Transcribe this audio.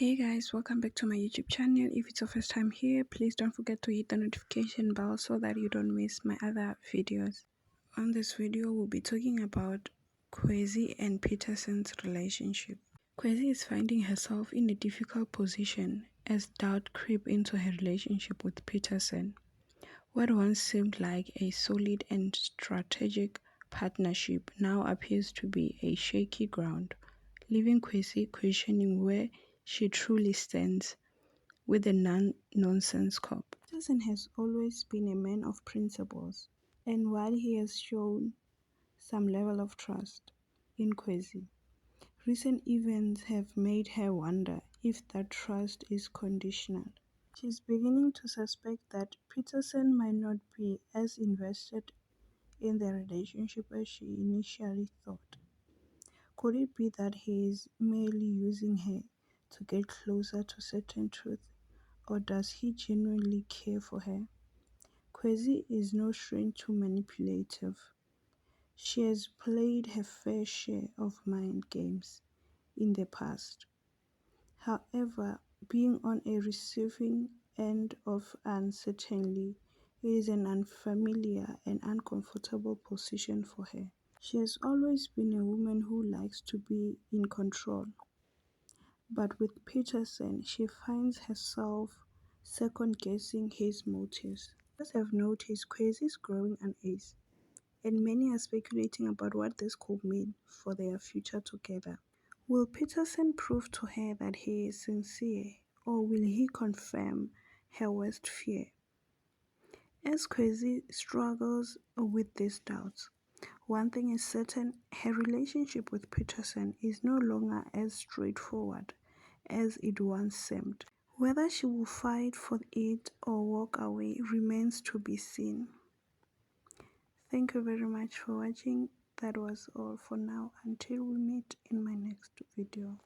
Hey guys, welcome back to my YouTube channel. If it's your first time here, please don't forget to hit the notification bell so that you don't miss my other videos. On this video, we'll be talking about Kwezi and Peterson's relationship. Kwezi is finding herself in a difficult position as doubt creep into her relationship with Peterson. What once seemed like a solid and strategic partnership now appears to be a shaky ground, leaving Kwezi questioning where she truly stands with the nonsense cop. Peterson has always been a man of principles, and while he has shown some level of trust in Kwezi, recent events have made her wonder if that trust is conditional. She's beginning to suspect that Peterson might not be as invested in the relationship as she initially thought. Could it be that he is merely using her to get closer to certain truth, or does he genuinely care for her? Kwezi is no stranger to manipulative. She has played her fair share of mind games in the past. However, being on a receiving end of uncertainty is an unfamiliar and uncomfortable position for her. She has always been a woman who likes to be in control, but with Peterson, she finds herself second-guessing his motives. Others have noticed Kwezi's growing unease, and many are speculating about what this could mean for their future together. Will Peterson prove to her that he is sincere, or will he confirm her worst fear? As Kwezi struggles with these doubts, one thing is certain: her relationship with Peterson is no longer as straightforward as it once seemed. Whether she will fight for it or walk away remains to be seen. Thank you very much for watching. That was all for now. Until we meet in my next video.